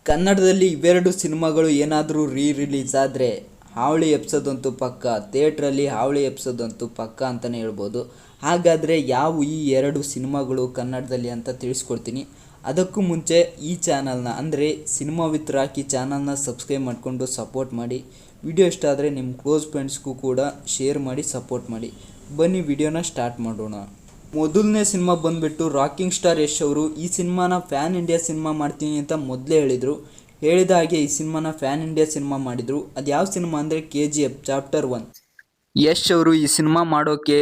ಕನ್ನಡದಲ್ಲಿ ಇವೆರಡು ಸಿನಿಮಾಗಳು ಏನಾದರೂ ರಿಲೀಸ್ ಆದರೆ ಹಾವಳಿ ಎಪಿಸೋದಂತೂ ಪಕ್ಕ, ಥಿಯೇಟ್ರಲ್ಲಿ ಹಾವಳಿ ಎಪಿಸೋದಂತೂ ಪಕ್ಕ ಅಂತಲೇ ಹೇಳ್ಬೋದು. ಹಾಗಾದರೆ ಯಾವ ಈ ಎರಡು ಸಿನಿಮಾಗಳು ಕನ್ನಡದಲ್ಲಿ ಅಂತ ತಿಳಿಸ್ಕೊಡ್ತೀನಿ. ಅದಕ್ಕೂ ಮುಂಚೆ ಈ ಚಾನಲ್ನ ಅಂದರೆ ಸಿನಿಮಾ ವಿತ್ ರಾಕಿ ಚಾನಲ್ನ ಸಬ್ಸ್ಕ್ರೈಬ್ ಮಾಡಿಕೊಂಡು ಸಪೋರ್ಟ್ ಮಾಡಿ. ವಿಡಿಯೋ ಇಷ್ಟ ಆದರೆ ನಿಮ್ಮ ಕ್ಲೋಸ್ ಫ್ರೆಂಡ್ಸ್ಗೂ ಕೂಡ ಶೇರ್ ಮಾಡಿ ಸಪೋರ್ಟ್ ಮಾಡಿ. ಬನ್ನಿ ವಿಡಿಯೋನ ಸ್ಟಾರ್ಟ್ ಮಾಡೋಣ. ಮೊದಲನೇ ಸಿನಿಮಾ ಬಂದುಬಿಟ್ಟು ರಾಕಿಂಗ್ ಸ್ಟಾರ್ ಯಶ್ ಅವರು ಈ ಸಿನಿಮಾನ ಫ್ಯಾನ್ ಇಂಡಿಯಾ ಸಿನಿಮಾ ಮಾಡ್ತೀನಿ ಅಂತ ಮೊದಲೇ ಹೇಳಿದರು. ಹೇಳಿದ ಹಾಗೆ ಈ ಸಿನಿಮಾನ ಫ್ಯಾನ್ ಇಂಡಿಯಾ ಸಿನಿಮಾ ಮಾಡಿದರು. ಅದು ಯಾವ ಸಿನಿಮಾ ಅಂದರೆ KGF ಚಾಪ್ಟರ್ 1. ಯಶ್ ಅವರು ಈ ಸಿನಿಮಾ ಮಾಡೋಕ್ಕೆ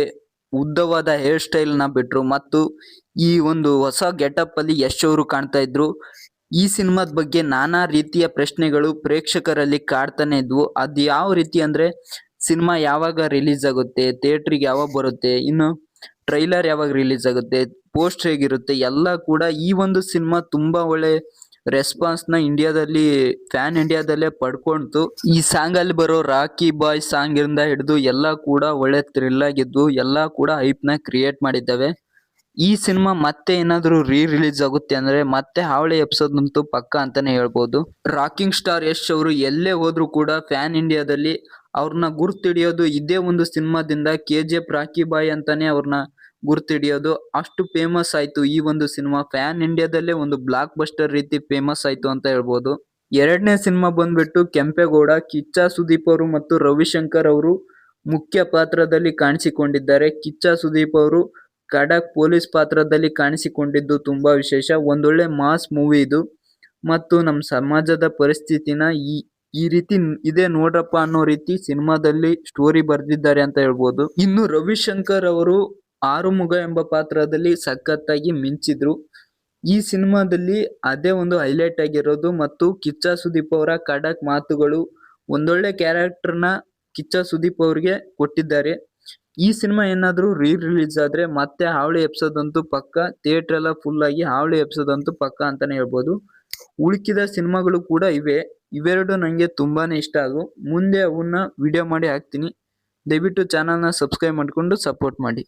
ಉದ್ದವಾದ ಹೇರ್ ಸ್ಟೈಲ್ನ ಬಿಟ್ಟರು ಮತ್ತು ಈ ಒಂದು ಹೊಸ ಗೆಟಪ್ಪಲ್ಲಿ ಯಶ್ ಅವರು ಕಾಣ್ತಾ ಇದ್ರು. ಈ ಸಿನಿಮಾದ ಬಗ್ಗೆ ನಾನಾ ರೀತಿಯ ಪ್ರಶ್ನೆಗಳು ಪ್ರೇಕ್ಷಕರಲ್ಲಿ ಕಾಡ್ತಾನೆ ಇದ್ವು. ಅದು ಯಾವ ರೀತಿ ಅಂದರೆ ಸಿನಿಮಾ ಯಾವಾಗ ರಿಲೀಸ್ ಆಗುತ್ತೆ, ಥಿಯೇಟ್ರಿಗೆ ಯಾವಾಗ ಬರುತ್ತೆ, ಇನ್ನು ಟ್ರೈಲರ್ ಯಾವಾಗ ರಿಲೀಸ್ ಆಗುತ್ತೆ, ಪೋಸ್ಟ್ ಹೇಗಿರುತ್ತೆ, ಎಲ್ಲ ಕೂಡ ಈ ಒಂದು ಸಿನಿಮಾ ತುಂಬಾ ಒಳ್ಳೆ ರೆಸ್ಪಾನ್ಸ್ನ ಫ್ಯಾನ್ ಇಂಡಿಯಾದಲ್ಲೇ ಪಡ್ಕೊಂತು. ಈ ಸಾಂಗ್ ಅಲ್ಲಿ ಬರೋ ರಾಕಿ ಬಾಯ್ ಸಾಂಗ್ ಇಂದ ಹಿಡಿದು ಎಲ್ಲ ಕೂಡ ಒಳ್ಳೆ ಥ್ರಿಲ್ ಆಗಿದ್ವು, ಎಲ್ಲ ಕೂಡ ಹೈಪ್ನ ಕ್ರಿಯೇಟ್ ಮಾಡಿದ್ದಾವೆ. ಈ ಸಿನಿಮಾ ಮತ್ತೆ ಏನಾದರೂ ರಿಲೀಸ್ ಆಗುತ್ತೆ ಅಂದ್ರೆ ಮತ್ತೆ ಹಾವಳಿ ಎಪಿಸೋಡ್ ಅಂತೂ ಪಕ್ಕ ಅಂತಾನೆ ಹೇಳ್ಬೋದು. ರಾಕಿಂಗ್ ಸ್ಟಾರ್ ಯಶ್ ಅವರು ಎಲ್ಲೇ ಹೋದ್ರು ಕೂಡ ಫ್ಯಾನ್ ಇಂಡಿಯಾದಲ್ಲಿ ಅವ್ರನ್ನ ಗುರ್ತಿಡಿಯೋದು ಇದೇ ಒಂದು ಸಿನಿಮಾದಿಂದ. KGF ರಾಕಿ ಬಾಯ್ ಅಂತಾನೆ ಅವ್ರನ್ನ ಗುರ್ತಿಡಿಯೋದು, ಅಷ್ಟು ಫೇಮಸ್ ಆಯ್ತು ಈ ಒಂದು ಸಿನಿಮಾ. ಫ್ಯಾನ್ ಇಂಡಿಯಾದಲ್ಲೇ ಒಂದು ಬ್ಲಾಕ್ ಬಸ್ಟರ್ ರೀತಿ ಫೇಮಸ್ ಆಯ್ತು ಅಂತ ಹೇಳ್ಬೋದು. ಎರಡನೇ ಸಿನಿಮಾ ಬಂದ್ಬಿಟ್ಟು ಕೆಂಪೇಗೌಡ. ಕಿಚ್ಚ ಸುದೀಪ್ ಅವರು ಮತ್ತು ರವಿಶಂಕರ್ ಅವರು ಮುಖ್ಯ ಪಾತ್ರದಲ್ಲಿ ಕಾಣಿಸಿಕೊಂಡಿದ್ದಾರೆ. ಕಿಚ್ಚ ಸುದೀಪ್ ಅವರು ಖಡಕ್ ಪೊಲೀಸ್ ಪಾತ್ರದಲ್ಲಿ ಕಾಣಿಸಿಕೊಂಡಿದ್ದು ತುಂಬಾ ವಿಶೇಷ. ಒಂದೊಳ್ಳೆ ಮಾಸ್ ಮೂವಿ ಇದು ಮತ್ತು ನಮ್ಮ ಸಮಾಜದ ಪರಿಸ್ಥಿತಿನ ಈ ರೀತಿ ಇದೆ ನೋಡ್ರಪ್ಪ ಅನ್ನೋ ರೀತಿ ಸಿನಿಮಾದಲ್ಲಿ ಸ್ಟೋರಿ ಬರ್ದಿದ್ದಾರೆ ಅಂತ ಹೇಳ್ಬೋದು. ಇನ್ನು ರವಿಶಂಕರ್ ಅವರು ಆರುಮುಗ ಎಂಬ ಪಾತ್ರದಲ್ಲಿ ಸಖತ್ತಾಗಿ ಮಿಂಚಿದ್ರು. ಈ ಸಿನಿಮಾದಲ್ಲಿ ಅದೇ ಒಂದು ಹೈಲೈಟ್ ಆಗಿರೋದು ಮತ್ತು ಕಿಚ್ಚ ಸುದೀಪ್ ಅವರ ಖಡಕ್ ಮಾತುಗಳು, ಒಂದೊಳ್ಳೆ ಕ್ಯಾರೆಕ್ಟರ್ನ ಕಿಚ್ಚ ಸುದೀಪ್ ಅವ್ರಿಗೆ ಕೊಟ್ಟಿದ್ದಾರೆ. ಈ ಸಿನಿಮಾ ಏನಾದರೂ ರಿಲೀಸ್ ಆದ್ರೆ ಮತ್ತೆ ಹಾವಳಿ ಎಪಿಸೋಡ್ ಅಂತೂ ಪಕ್ಕ, ಥಿಯೇಟರ್ ಎಲ್ಲ ಫುಲ್ ಆಗಿ ಹಾವಳಿ ಎಪಿಸೋಡ್ ಅಂತೂ ಪಕ್ಕ ಅಂತಾನೆ ಹೇಳ್ಬೋದು. ಉಳಿಕಿದ ಸಿನಿಮಾಗಳು ಕೂಡ ಇವೆ. ಇವೆರಡು ನನಗೆ ತುಂಬಾನೇ ಇಷ್ಟ ಆದವು. ಮುಂದೆ ಅವನ್ನ ವಿಡಿಯೋ ಮಾಡಿ ಹಾಕ್ತೀನಿ. ದಯವಿಟ್ಟು ಚಾನಲ್ನ ಸಬ್ಸ್ಕ್ರೈಬ್ ಮಾಡಿಕೊಂಡು ಸಪೋರ್ಟ್ ಮಾಡಿ.